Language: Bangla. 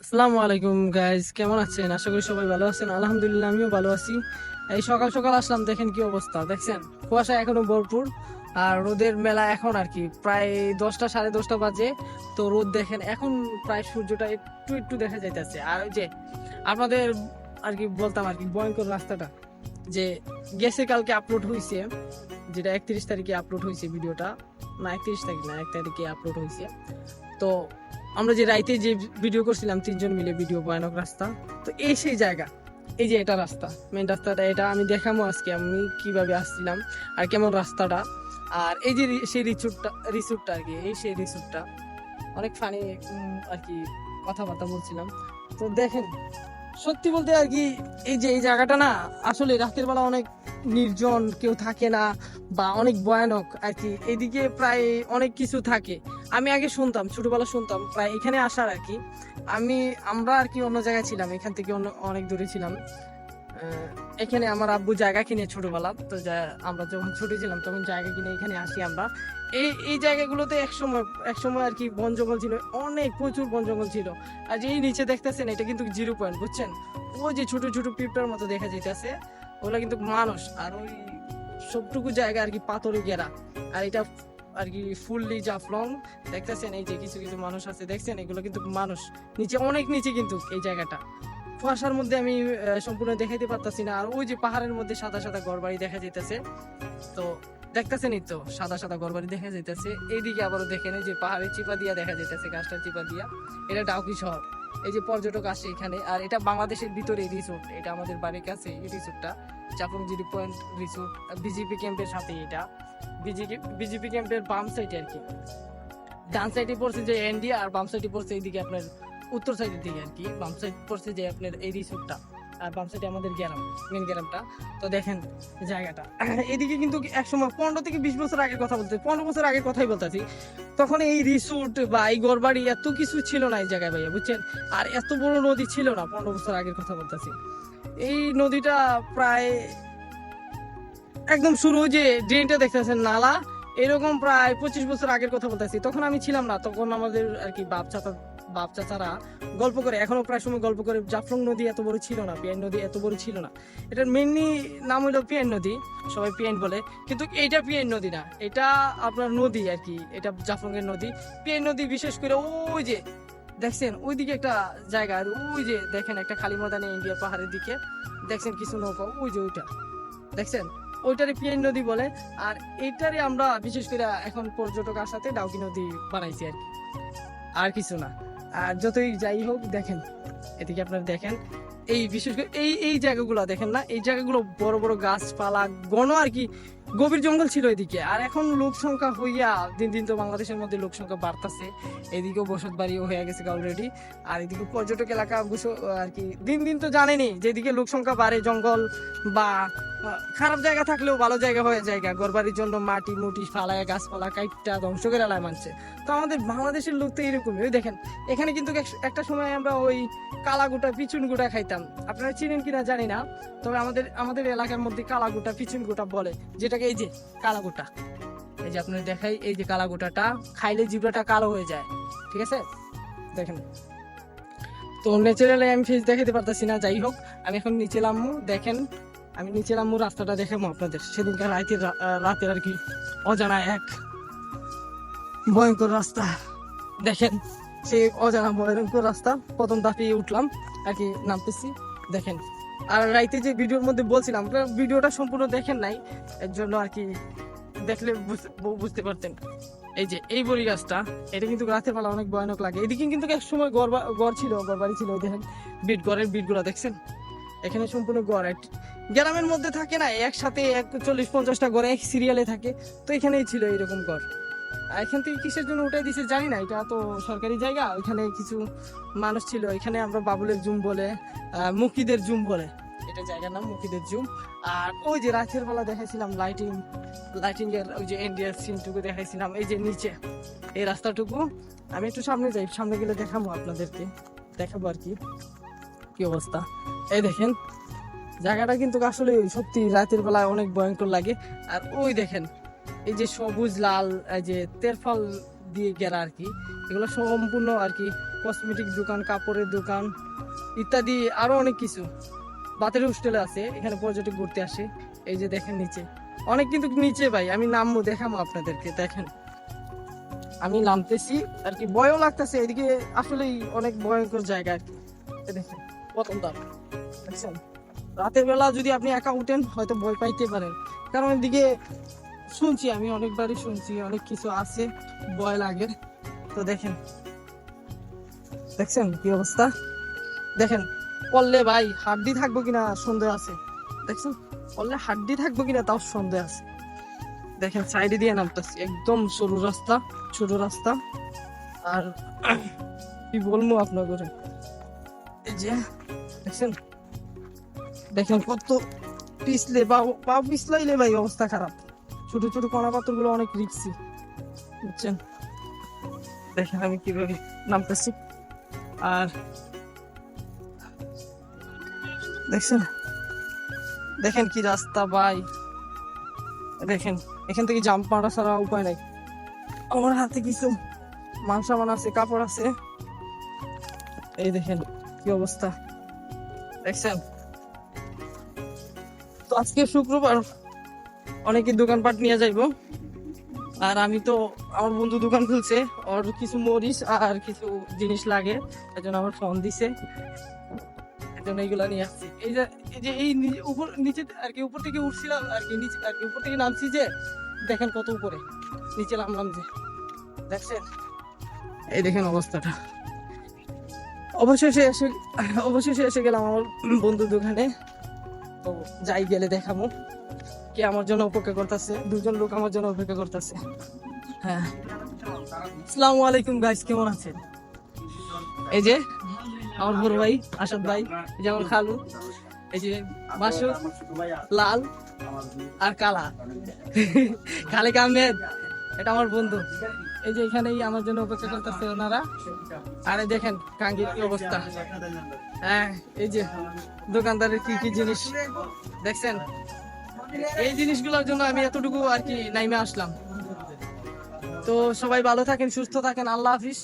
আসসালামু আলাইকুম গাইজ, কেমন আছেন? আশা করি সবাই ভালো আছেন। আলহামদুলিল্লাহ, আমিও ভালো আছি। এই সকাল সকাল আসলাম, দেখেন কি অবস্থা, দেখছেন কুয়াশা এখনো ভরপুর। আর রোদের মেলা এখন আর কি প্রায় 10টা, 10:30 বাজে। তো রোদ দেখেন এখন প্রায় সূর্যটা একটু একটু দেখা যাইতেছে। আর ওই যে আপনাদের আর কি বলতাম আর কি ভয়ঙ্কর রাস্তাটা যে গেছে কালকে আপলোড হয়েছে, যেটা 31 তারিখে আপলোড হয়েছে ভিডিওটা। না, 31 তারিখ না, 1 তারিখে আপলোড হয়েছে। তো আমরা যে রাইতে যে ভিডিও করছিলাম তিনজন মিলে, ভিডিও ভয়ানক রাস্তা। তো এই সেই জায়গা, এই যে এটা রাস্তা, মেন রাস্তাটা এটা আমি দেখাবো আজকে আমি কিভাবে আসছিলাম আর কেমন রাস্তাটা। আর এই যে সেই রিসোর্টটা আর কি, এই সেই রিসোর্টটা অনেক ফানি আর কি কথাবার্তা বলছিলাম। তো দেখেন, সত্যি বলতে আর কি এই যে এই জায়গাটা না আসলে রাতের বেলা অনেক নির্জন, কেউ থাকে না বা অনেক ভয়ানক আর কি। এদিকে প্রায় অনেক কিছু থাকে। আমি আগে শুনতাম, ছোটবেলা শুনতাম প্রায় এখানে আসার আর কি। আমরা আর কি অন্য জায়গায় ছিলাম, এখান থেকে অনেক দূরে ছিলাম। এখানে আমার আব্বু জায়গা কিনে ছোটবেলা, তো আমরা যখন ছোট ছিলাম তখন জায়গা কিনে এখানে আসি আমরা। এই জায়গাগুলোতে এক সময় আর কি বন জঙ্গল ছিল, অনেক প্রচুর বন জঙ্গল ছিল। আর যে এই নিচে দেখতেছেন এটা কিন্তু 0 পয়েন্ট, বুঝছেন? ওই যে ছোট ছোট পিঁপড়ার মতো দেখা যাইতেছে, ওগুলা কিন্তু মানুষ। আর ওই সবটুকু জায়গা আর কি পাথরে ঘেরা। আর এটা আর কি ফুললি জাফলং, দেখতেছেন এই যে কিছু কিছু মানুষ আছে, দেখছেন এগুলো কিন্তু মানুষ। নিচে অনেক নিচে কিন্তু এই জায়গাটা, কুয়াশার মধ্যে আমি সম্পূর্ণ দেখাইতে পারতাছি না। আর ওই যে পাহাড়ের মধ্যে সাদা সাদা ঘরবাড়ি দেখা যাইতেছে, তো দেখতেছেনই তো সাদা সাদা ঘরবাড়ি দেখা যাইতেছে। এইদিকে আবারও দেখেন এই যে পাহাড়ে চিপা দিয়া দেখা যাইতেছে, গাছটা চিপা দিয়া। এটা ডাউকি শহর, এই যে পর্যটক আসে এখানে। আর এটা বাংলাদেশের ভিতরে রিসোর্ট, এটা আমাদের বাড়ির কাছে এই রিসোর্টটা, চাপং 0 পয়েন্ট রিসোর্ট। বিজেপি ক্যাম্পের সাথে এটা, বিজেপি ক্যাম্পের বাম সাইডে আর কি। ডান সাইডে পড়ছে যে এনডি, আর বাম সাইডে পড়ছে এইদিকে আপনার উত্তর সাইডের দিকে আর কি। বাম সাইড পড়ছে যে আপনার এই রিসোর্টটা, আর বাম সাইডে আমাদের গ্রাম, মেন গ্রামটা। তো দেখেন জায়গাটা এদিকে কিন্তু একসময় 15 থেকে 20 বছর আগের কথা বলতে, 15 বছর আগের কথাই বলতেছি। তখন এই রিসোর্ট বা এই ঘরবাড়ি এত কিছু ছিল না এই জায়গায় ভাইয়া, বুঝছেন? আর এত বড় নদী ছিল না, 15 বছর আগের কথা বলতেছি। এই নদীটা প্রায় একদম শুরু, যে ড্রেনটা দেখতেছেন নালা, এরকম প্রায় 25 বছর আগের কথা বলতেছি। তখন আমি ছিলাম না, তখন আমাদের আর কি বাপ চাচারা গল্প করে, এখনো প্রায় সময় গল্প করে, জাফলং নদী এত বড় ছিল না, পিয়াইন নদী এত বড় ছিল না। এটার মেনলি নাম হলো পিয়াইন নদী, সবাই পিয়াইন বলে, কিন্তু এইটা পিয়াইন নদী না, এটা আপনার নদী আর কি, এটা জাফলং এর নদী। পিয়াইন নদী বিশেষ করে ওই যে দেখছেন ওইদিকে একটা জায়গা, আর ওই যে দেখেন একটা খালি ময়দানে ইন্ডিয়া পাহাড়ের দিকে দেখছেন কিছু নৌকা, ওই যে ওইটা দেখছেন, ওইটারে পিয়াইন নদী বলে। আর এইটারে আমরা বিশেষ করে এখন পর্যটক আসাতে ডাউকি নদী বানাইছি আর কি, আর কিছু না। আর যতই যাই হোক দেখেন, এদিকে আপনারা দেখেন এই বিশেষ করে এই জায়গাগুলো দেখেন না, এই জায়গাগুলো বড় বড় গাছপালা ঘন আর কি, গভীর জঙ্গল ছিল এদিকে। আর এখন লোক সংখ্যা হইয়া দিন দিন তো বাংলাদেশের মধ্যে লোক সংখ্যা বাড়তেছে, এদিকেও বসত বাড়িও হয়ে গেছে অলরেডি। আর এদিকে পর্যটক এলাকা আর কি দিন দিন তো জানেনি, যেদিকে লোক সংখ্যা বাড়ে জঙ্গল বা খারাপ জায়গা থাকলেও ভালো জায়গা হয়ে জায়গা, ঘরবাড়ির জন্য মাটি মুটি ফালায় গাছপালা কাইটটা ধ্বংস করে এলায় মানছে। তো আমাদের বাংলাদেশের লোক তো এরকমই। ওই দেখেন এখানে কিন্তু একটা সময় আমরা ওই কালাগুটা পিছুন গুটা খাইতাম, আপনারা চিনেন কিনা জানি না, তবে আমাদের এলাকার মধ্যে কালাগুটা পিছুন গুটা বলে, যেটাকে এই যে কালাগুটা, এই যে আপনার দেখাই, এই যে কালাগুটাটা খাইলে জিব্রাটা কালো হয়ে যায়, ঠিক আছে? দেখেন, তো ন্যাচারালি আমি ফেস দেখাতে পারতেছি না, যাই হোক আমি এখন নিচে নামবো। দেখেন আমি নিচে নামবো, রাস্তাটা দেখাবো আপনাদের। সেদিনকার রাতের আর কি অজানা এক ভয়ঙ্কর রাস্তা, দেখেন সেই অজানা ভয়ঙ্কর রাস্তা। প্রথম দাপিয়ে উঠলাম আর কি, নামতেছি দেখেন। আর রাইতে যে ভিডিওর মধ্যে বলছিলাম, আপনারা ভিডিওটা সম্পূর্ণ দেখেন নাই, এর জন্য আর কি দেখলে বুঝতে পারতেন। এই যে এই বড়ি গাছটা, এটা কিন্তু রাতের বেলা অনেক ভয়ানক লাগে। এদিকে কিন্তু এক সময় ঘর ছিল, ঘর বাড়ি ছিল, দেখেন ঘরের বিটগুলো দেখছেন, এখানে সম্পূর্ণ গড়। গ্রামের মধ্যে থাকে না একসাথে 40-50টা গড় এক সিরিয়ালে থাকে, তো এখানেই ছিল এইরকম গড়। এখান থেকে কিসের জন্য উঠাই দিছে জানি না, এটা তো সরকারি জায়গা। ওইখানে কিছু মানুষ ছিল, এখানে আমরা বাবুলের জুম বলে, মুকিদের জুম বলে, এটা জায়গার নাম মুকিদের জুম। আর ওই যে রাতের বেলা দেখাইছিলাম লাইটিং এর ওই যে ইন্ডিয়ার সিনটুকু দেখাইছিলাম, এই যে নিচে এই রাস্তাটুকু। আমি একটু সামনে যাই, সামনে গেলে দেখাবো আপনাদেরকে, দেখাবো আর কি কি অবস্থা। এই দেখেন জায়গাটা কিন্তু আসলে সত্যি রাতের বেলায় অনেক ভয়ঙ্কর লাগে। আর ওই দেখেন এই যে সবুজ লাল, এই যে তেরফল দিয়ে ঘেরা আর কি, এগুলো সম্পূর্ণ আর কি কসমেটিক দোকান, কাপড়ের দোকান ইত্যাদি আরো অনেক কিছু। বাতের হোস্টেলে আছে, এখানে পর্যটক ঘুরতে আসে। এই যে দেখেন নিচে অনেক, কিন্তু নিচে ভাই আমি নামবো, দেখাবো আপনাদেরকে। দেখেন আমি নামতেছি আর কি, ভয়ও লাগতেছে এদিকে, আসলেই অনেক ভয়ঙ্কর জায়গা আর কি। এই দেখেন প্রথম ধাপ, দেখছেন? রাতের বেলা যদি আপনি একা উঠেন হয়তো ভয় পাইতে পারেন, কারণ এদিকে শুনছি, আমি অনেকবারই শুনছি অনেক কিছু আছে, ভয় লাগে। তো দেখেন, দেখছেন কি অবস্থা? দেখেন পড়লে ভাই হাড্ডি থাকবো কিনা সন্দেহ আছে। দেখছেন পড়লে হাড্ডি থাকবো কিনা তাও সন্দেহ আছে। দেখেন সাইডে দিয়ে নামতেছি, একদম সরু রাস্তা, ছোট রাস্তা। আর কি বলবো আপনাদের, এই যে দেখছেন, দেখেন কত পিছলে পা পিছলাইলে ভাই অবস্থা খারাপ। ছোট ছোট কণা পাথর গুলো অনেক রিক্সি, বুঝছেন? দেখেন আমি কিভাবে নামতেছি। আর দেখছেন, দেখেন কি রাস্তা ভাই। দেখেন এখান থেকে জাম্প মারা ছাড়া উপায় নাই। আমার হাতে কিছু মাল সামান আছে, কাপড় আছে। এই দেখেন কি অবস্থা, দেখছেন? তো আজকে শুক্রবার, অনেকে দোকানপাট নিয়ে যাইবো। আর আমি তো, আমার বন্ধু দোকান খুলছে, ওর কিছু মরিচ আর কিছু জিনিস লাগে, এই জন্য আমার ফোন দিছে, এই জন্য এইগুলা নিয়ে আসছি। এই উপর নিচে আর কি, উপর থেকে উঠছিলাম আর কি, নিচে আর কি উপর থেকে নামছি যে, দেখেন কত উপরে, নিচে নামলাম যে, দেখছেন? এই দেখেন অবস্থাটা। অবশেষে এসে গেলাম আমার বন্ধুর দোকানে। তো যাই, গেলে দেখাবো কে আমার জন্য অপেক্ষা করতেছে। দুজন লোক আমার জন্য অপেক্ষা করতেছে। হ্যাঁ, আসসালামু আলাইকুম গাইস, কেমন আছেন? এই যে আমার বড় ভাই আসাদ ভাই, এই যে আমার খালু, এই যে মাসুদ, লাল আর কালা, খালেক আহমেদ, এটা আমার বন্ধু। এই যে এখানেই আমার জন্য অপেক্ষা করতেছে ওনারা। আরে দেখেন কাঙ্গির কি অবস্থা। হ্যাঁ, এই যে দোকানদারের কি কি জিনিস দেখছেন, এই জিনিসগুলোর জন্য আমি এতটুকু আর কি নাইমে আসলাম। তো সবাই ভালো থাকেন, সুস্থ থাকেন, আল্লাহ হাফিজ।